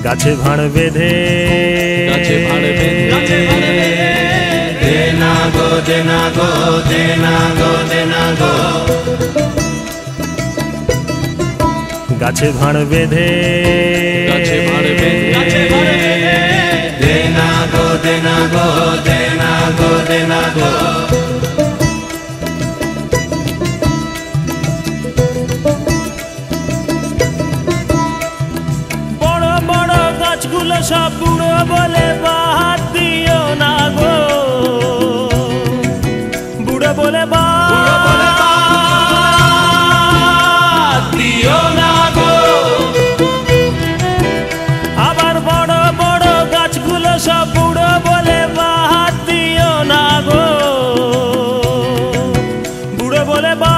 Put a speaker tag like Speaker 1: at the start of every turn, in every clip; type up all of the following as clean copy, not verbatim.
Speaker 1: গাছে ভাড় বেঁধে দেনা গো দেনা গো দেনা গো দেনা গো, গাছে ভাড় বেঁধে দেনা গো দেনা গো দেনা গো দেনা গো। গাছগুলো সব বুড়ো বলে বাদ দিও না গো, বুড়ো বলে বাদ দিও না গো। আবার বড় বড় গাছগুলো সব বুড়ো বলে বাদ দিও না গো, বুড়ো বলে বাদ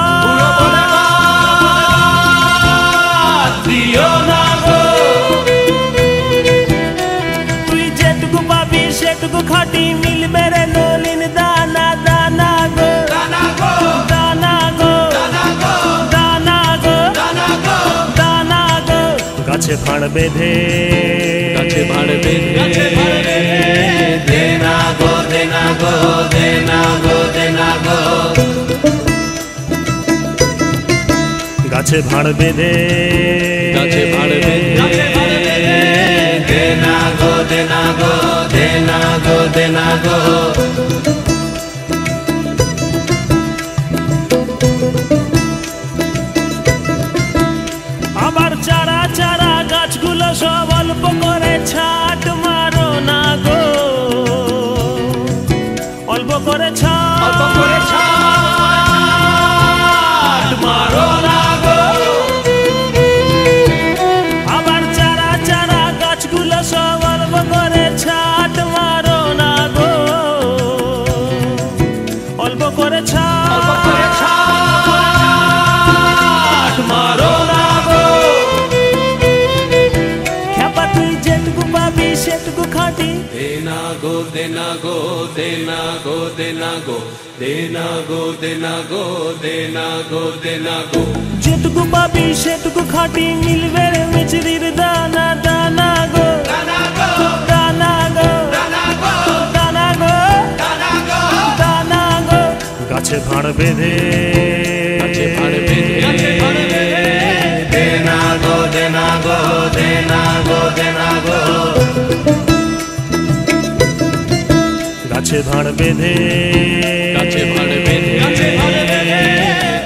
Speaker 1: দিও না গো। সেটুকু খাটি মিলবে রে নলিন দানা দানা গো, দানা গো দানা গো দানা গো দানা গো। গাছে ভাড় বেঁধে দেনা গো দেনা গো দেনা গো দেনা গো, গাছে ভাড় বেঁধে দেনা গো দেনা গো দেনা গো দেনা গো। আবার চারা চারা গাছগুলো সব অল্প করে ছাট মারো না গো, অল্প করে ছাট মারো না গো। আবার চারা চারা গাছগুলো সব অল্প করে ছাট মারো না গো, অল্প করে ছাট মারো না গো। খেপা তুই যেটুকু পাবি সেটুকু খাটি দেনা গো দেনা গো দেনা গো দেনা গো দেনা গো দেনা গো দেনা গো দেনা গো। যেটুকু পাবি সেটুকু খাটি মিলবে রে মিছরির দানা দানা গো, দানা গো দানা গো দানা গো দানা গো দানা গো। গাছে ভাড় বেঁধে দেনা গো দেনা গো দেনা গো দেনা গো, গাছে ভাড় বেঁধে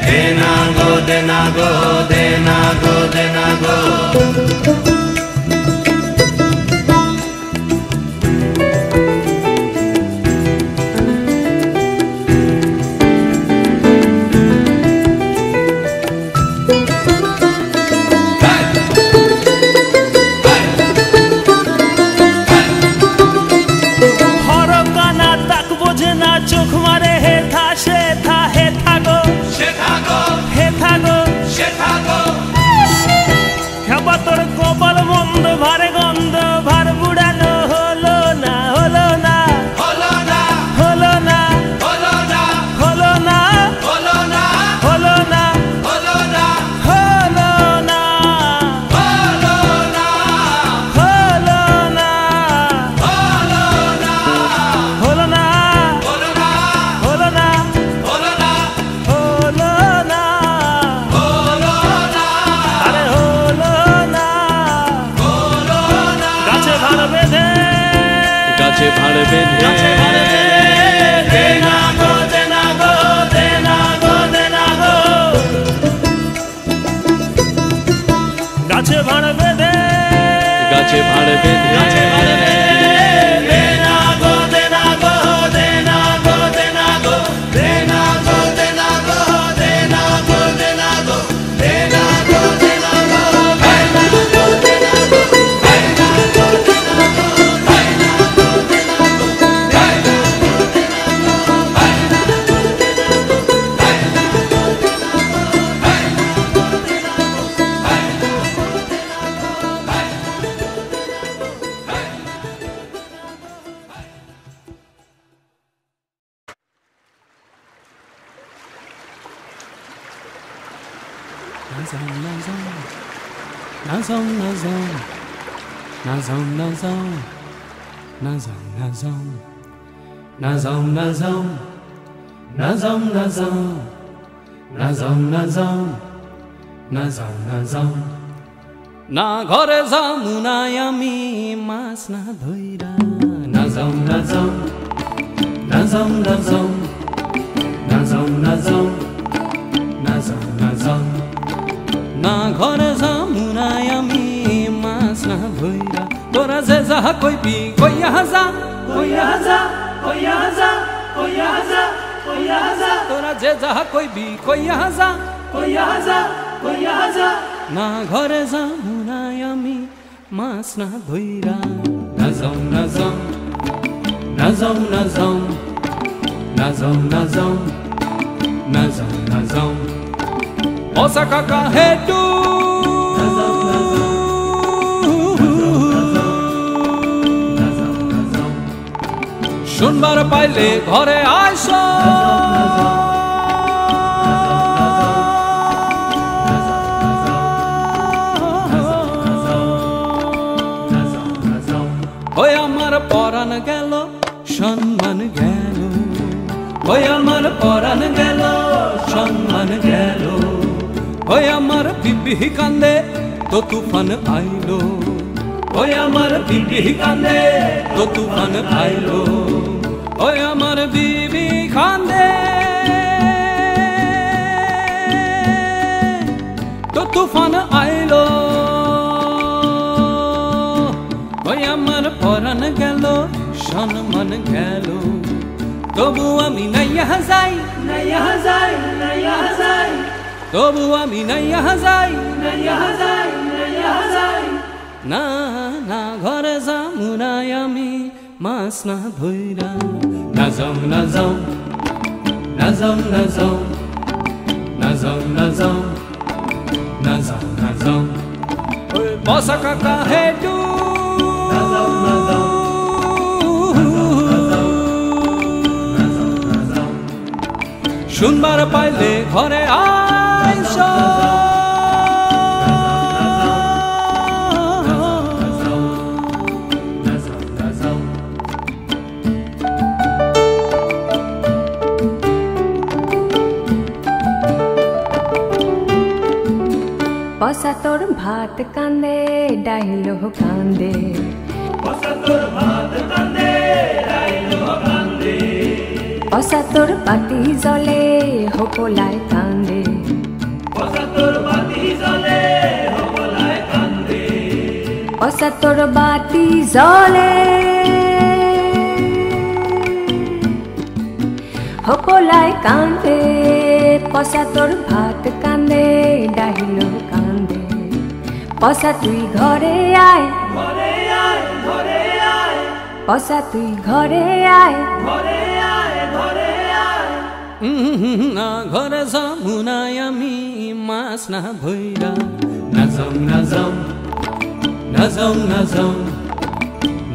Speaker 1: দেনা গো দেনা গো দেনা গো দেনা গো। চোখ মারে হে থা সে থা হে থাগো হে থাগো খেপা তোর কপাল মন্দ ভারে গন্ধ ভার বুড়ানো হলো না হলো না হলো না হলো না হলো না হলো না হলো না হলো না হলো না হলো না হলো না হলো না হলো না গাছে ভাড় বেঁধে দেনা গো দেনা গো দেনা গো দেনা গো, গাছে ভাড় বেঁধে দেনা গো দেনা গো দেনা গো দেনা গো দেনা গো দেনা গো দেনা গো দেনা গো দেনা গো দেনা গো দেনা গো দেনা গো। Nazão, nazão, nazão, nazão, nazão, nazão, nazão, nazão, nazão, nazão, nazão, nazão, nazão. Na ঘরে যামুনাই আমি মাছ না ধইরা নাজাও নাজাও নাজাও নাজাও নাজাও নাজাও নাজাও নাজাও না ঘরে যামুনাই আমি মাছ না ধইরা তোরা যে যাহা কইবি কইয়া যা কইয়া যা কইয়া যা কইয়া যা কইয়া যা তোরা যে যাহা কইবি কইয়া যা কইয়া যা কইয়া যা না ঘরে যামুনাই আমি মাছ না ধইরা নাজাও নাজাও নাজাও নাজাও নাজাও নাজাও নাজাও নাজাও ওসা কাকা হেটু নাজাও নাজাও নাজাও নাজাও শুনবার পাইলে ঘরে আইসো ওই আমার পরাণ গেল সম্মান গেল ওই আমার পরাণ গেল সম্মান গেল ওই আমার বিবি কান্দে তো তুফান আইলো ওই আমার বিবি কান্দে তো তুফান আইলো ওই আমার বিবি কান্দে তো তুফান আইলো ওই আমার পরাণ গেল সম্মান গেল তবু আমি নাইয়া যাই নাইয়া যাই নাইয়া যাই তবু আমি নাইয়া যাই নাইয়া যাই নাইয়া যাই না না ঘরে যামুনাই আমি মাছ না ধইরা নাজাও নাজাও নাজাও নাজাও নাজাও নাজাও নাজাও নাজাও ওই বসা কাকা হেটু নাজাও নাজাও শুনবার পাইলে ঘরে আইসো
Speaker 2: পসা তোর ভাত কান্দে ডাইলো কান্দে পসা তোর ভাত কান্দে ডাইলো কান্দে পসা তোর বাতি জ্বলে হোপলায় কান্দে পসা তোর বাতি জ্বলে হোপলায় কান্দে পসা তোর বাতি জ্বলে হোপলায় কান্দে পসা তোর ভাত কান্দে ডাইলো কান্দে পসা তুই ঘরে আয় ঘরে আয় ঘরে আয় পসা তুই ঘরে আয় ঘরে আয় ঘরে আয়
Speaker 1: না ঘরে যামুনাই আমি মাছ না ধইরা নাজাও নাজাও নাজাও নাজাও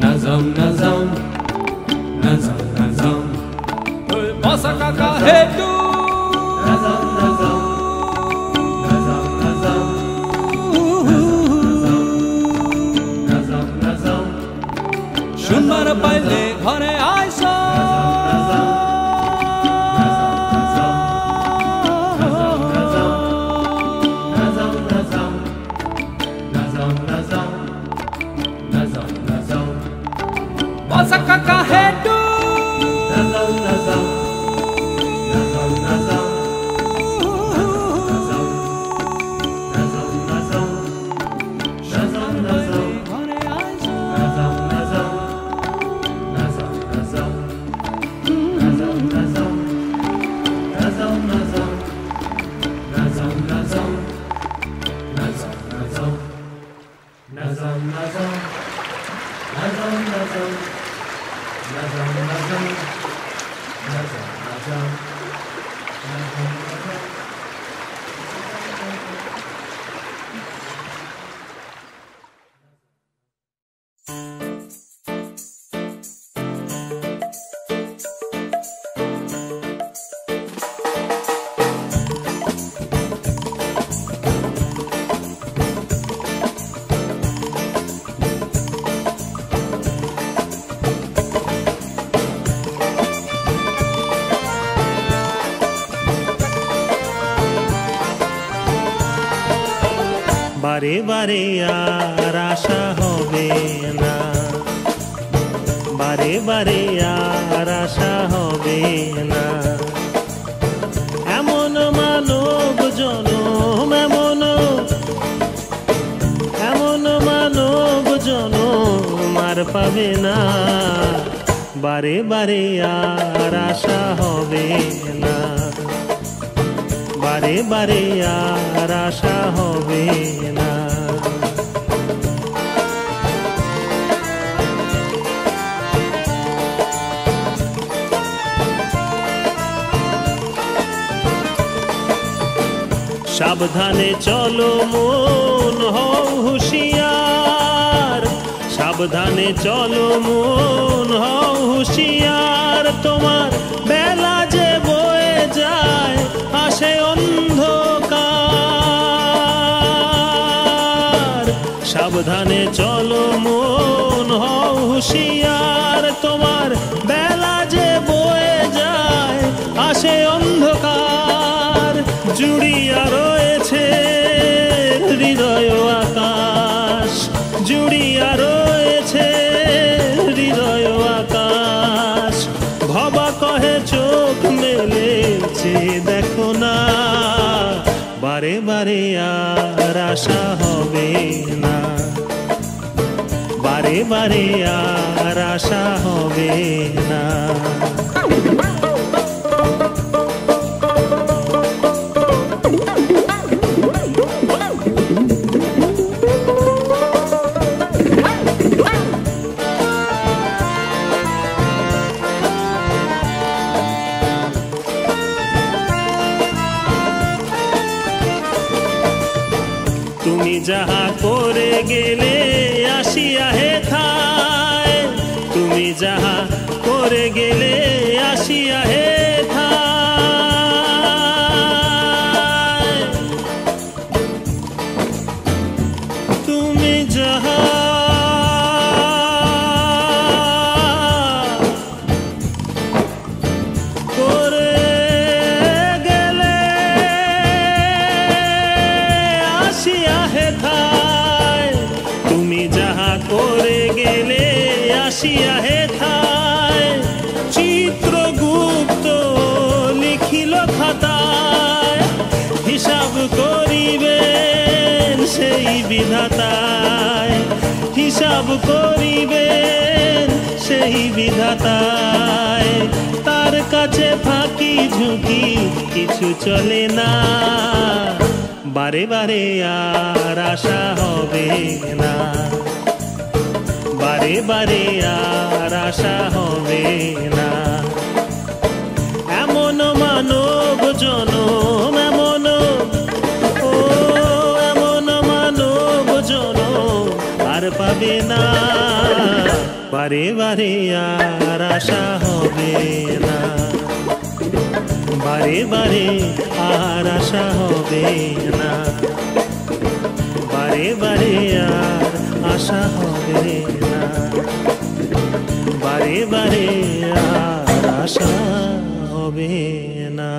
Speaker 1: নাজাও নাজাও নাজাও নাজাও ওই বসা কাকা হেটু নাজাও নাজাও নাজাও নাজাও নাজাও নাজাও শুনবার পাইলে ঘরে আইসো Basa kaka hedu nazau nazau nazau nazau nazau nazau nazau nazau nazau ঘরে আইসো nazau nazau nazau nazau nazau nazau nazau nazau nazau nazau nazau nazau nazau nazau Nazau, nazau, nazau, nazau, nazau, nazau, nazau, nazau. বারে বারে আর আশা হবে না, বারে বারে আর আশা হবে না। এমন মানব জনম, এমন মানব জনম আর পাবে না, বারে বারে আর আশা হবে না, বারে বারে আর আশা হবে না। সাবধানে চলো মন হও হুঁশিয়ার, সাবধানে চলো মন হও হুঁশিয়ার। তোমার বেলা যে বয়ে যায় আসে অন্ধকার, সাবধানে চলো মন হও হুঁশিয়ার। তোমার বেলা যে বয়ে যায় আসে অন্ধকার, জুড়িয়া রয়েছে হৃদয় আকাশ, জুড়িয়া রয়েছে হৃদয় আকাশ। ভবা কহে চোখ মেলেছে দেখো না, বারে বারে আর আশা হবে না, বারে বারে আর আশা হবে না। তুমি যাহা করে গেলে আসিয়া হেথায়, তুমি যাহা করে গেলে আসিয়া হেথায়। তুমি যাহা করে গেলে আসিয়া হেথায়, তুমি যাহা করে গেলে আসিয়া হেথায়। চিত্রগুপ্ত লিখিল খাতায়, হিসাব করিবেন সেই বিধাতায়, হিসাব করিবেন সেই বিধাতায়। তার কাছে ফাঁকি ঝুঁকি কিছু চলে না, বারে বারে আর আশা হবে না, বারে বারে আর আশা হবে না। এমন মানব জনম, এমন ও এমন মানব জনম আর পাবে না, বারে বারে আর আশা হবে না, বারে বারে আর আশা হবে না, বারে বারে আর আশা হবে না, বারে বারে আর আশা হবে না।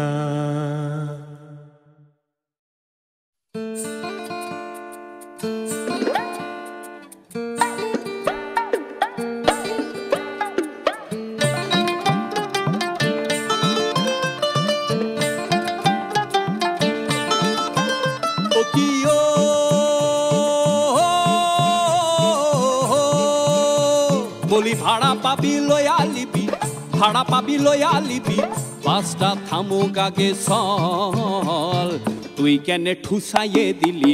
Speaker 3: বলি ভাড়া পাবি লয়া লিবি, ভাড়া পাবি লয়া লিবি, বাসটা থামুক আগে চল, তুই কেনে ঠুসাইয়ে দিলি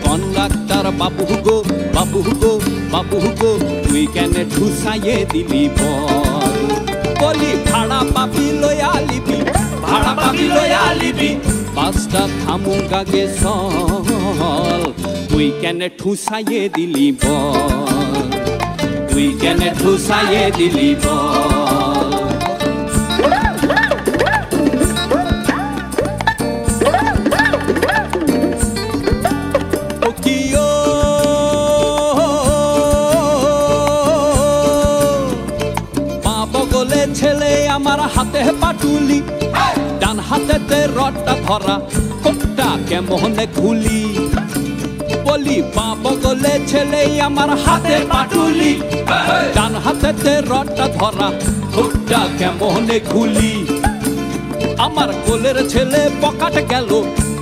Speaker 3: কন্ডাক্টর বাবু গো, বাবু গো, বাবু গো, তুই কেনে ঠুসাইয়ে দিলি বলি ভাড়া পাবি লয়া লিবি, ভাড়া পাবি লয়া লিবি, বাসটা থামুক আগে চল, তুই কেনে ঠুসাইয়ে দিলি তুই কেনে ঠুসাইয়ে দিলি ছেলে আমার হাতে পাটুলি, ডান হাতেতে রডটা ধরা, কেমনে খুলি, বলি পা বগলে ছেলে আমার হাতে পাটুলি, ডান হাতেতে রডটা ধরা ঠোঁটটা কেমনে খুলি। আমার কোলের ছেলে পকেট গেল,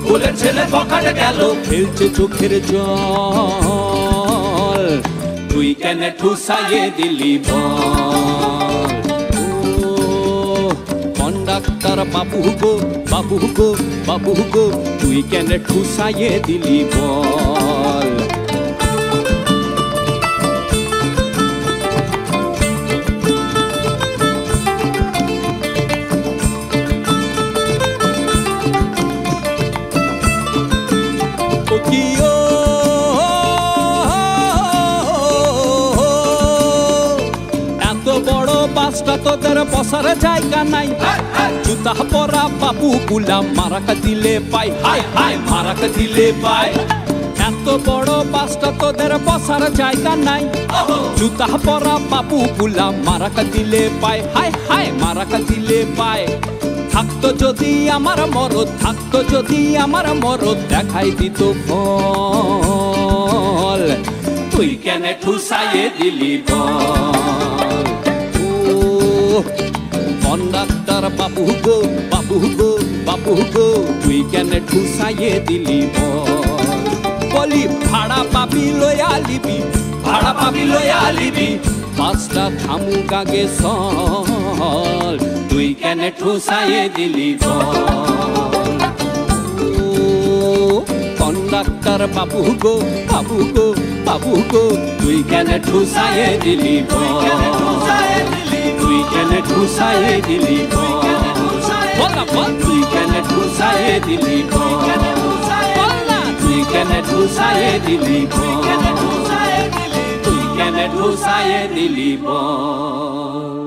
Speaker 3: কোলের ছেলে পকেট গেল, ফেলছে চোখের জল, তুই কেন ঠুসাইয়ে দিলি বল। ও কন্ডাক্টর বাবু গো, বাবু গো, বাবু গো, তুই কেন ঠুসাইয়ে দিলি বল। তোদের বসার জায়গা নাই, জুতা পরা বাবু গুলা মারাকা দিলে পাই, হায় হায় মারাকা দিলে পাই। এত বড় বাসটা তোদের বসার জায়গা নাই, জুতা পরা বাবু গুলা মারাকা দিলে পাই, হায় হায় মারাকা দিলে পাই। থাকতো যদি আমার মরদ, থাকতো যদি আমার মরদ, দেখাই দিত ফল, তুই কেন ঠুসাইয়ে দিলি বল। কন্ডাক্টর বাবু গো, বাবু গো, বাবু গো, তুই কেন ঠুসাইয়ে দিলি বল। বলি ভাড়া পাবি লয়া লিবি, ভাড়া পাবি লয়া লিবি, পাঁচটা থামুক আগে সল, তুই কেন ঠুসাইয়ে দিলি বল। কন্ডাক্টর বাবু গো, বাবু গো, বাবু গো, তুই কেন ঠুসাইয়ে দিলি বল, তুই কেন ঠুসাইয়ে দিলি বল, তুই কেন ঠুসাইয়ে দিলি বল, তুই কেন ঠুসাইয়ে দিলি বল, তুই কেন ঠুসাইয়ে দিলি বল।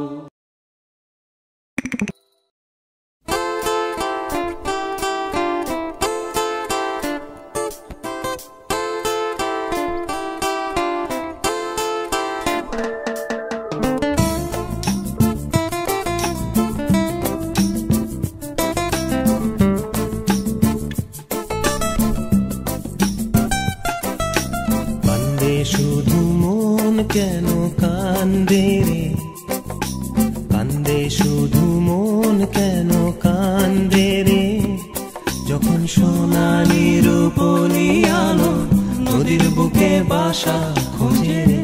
Speaker 4: শুধু মন কেন কান্দে রে, কান্দে শুধু মন কেন কান্দে রে, যখন সোনালি রূপলি আলো নদীর বুকে বাসা খোঁজে রে,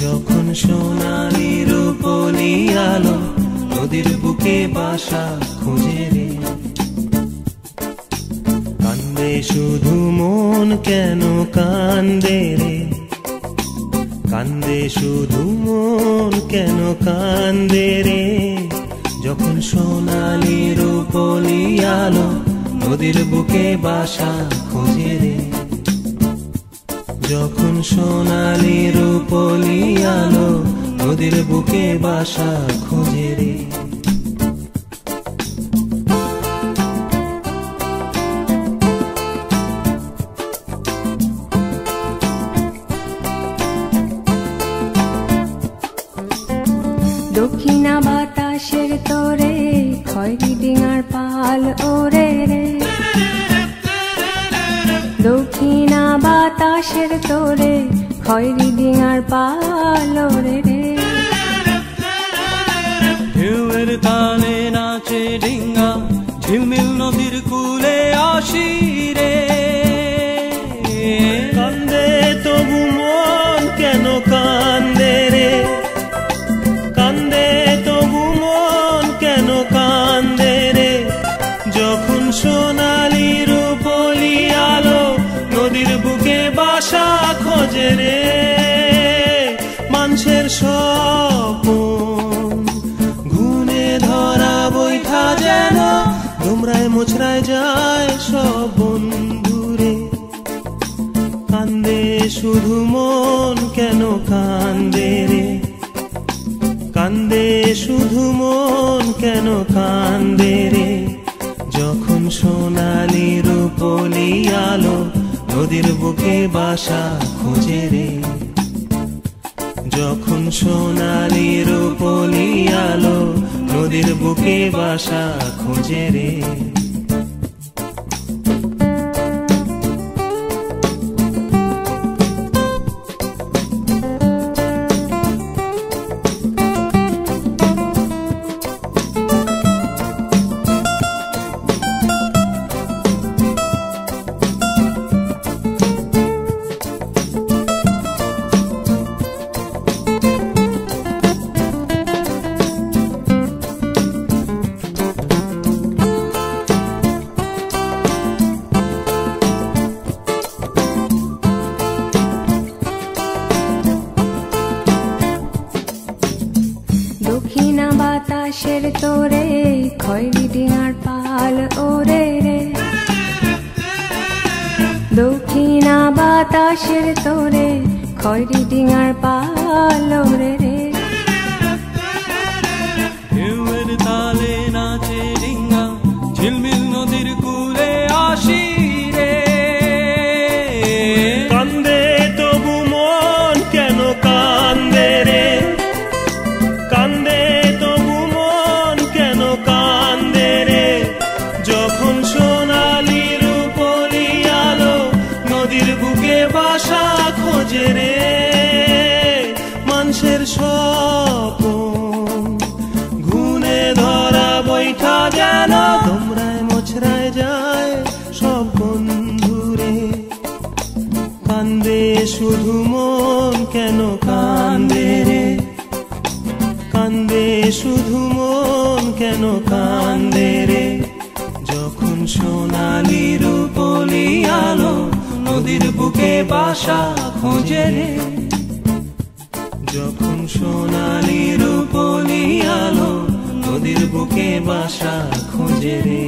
Speaker 4: যখন সোনালি রূপলি আলো নদীর বুকে বাসা খোঁজে রে। কান্দে শুধু মন কেন কান্দে রে, কান্দে শুধু মন কেন কান্দে রে, যখন সোনালি রূপলি আলো নদীর বুকে বাসা খোঁজে রে, যখন সোনালি রূপলি আলো নদীর বুকে বাসা খোঁজে রে।
Speaker 2: দক্ষিণা বাতাসের তোরে খয়রি ডিঙার পাল ওরে রে, দক্ষিণা বাতাসের তোরে খয়রি ডিঙার পাল ওরে রে,
Speaker 1: ঢেউয়ের তালে নাচে ডিঙ্গা ঝিলমিল নদীর কূলে আসি রে,
Speaker 4: কান্দে তবু মন কেন কান্দে রে, কান্দে তবু মন কেন কান্দে রে, যখন সোনালি রূপলি আলো নদীর বুকে বাসা খোঁজে রে, মানুষের স্বপন ঘুনে ধরা বৈঠা যেন তোমরায় মোছরায় যায় সব বন্ধুরে, কান্দে শুধু মন কেন কান্দে রে, কান্দে শুধু মন কেন কান্দে রে, যখন সোনালি রূপলি আলো নদীর বুকে বাসা খোঁজে রে, যখন সোনালি রূপলি আলো নদীর বুকে বাসা খোঁজে রে।
Speaker 2: বাতাসের তোরে খয়রি ডিঙার পালরে রে
Speaker 3: ঢেউয়ের তালে নাচে ডিঙ্গা ঝিলমিল নদীর কূলে আসি রে
Speaker 4: কান্দে তবু মন কেন কান্দে রে কান্দে তবু মন কেন কান্দে রে যখন সোনালি রূপলি আলো নদীর বুকে বাসা খোঁজে রে মানুষের স্বপন ঘুনে ধরা বৈঠা যেন তোমরায় মোছরায় যায় সব বন্ধুরে কান্দে শুধু মন কেন কান্দে রে কান্দে শুধু মন কেন কান্দে রে যখন সোনালি রূপলি আলো নদীর বুকে বাসা খোঁজে রে যখন সোনালি রূপলি আলো নদীর বুকে বাসা খোঁজে রে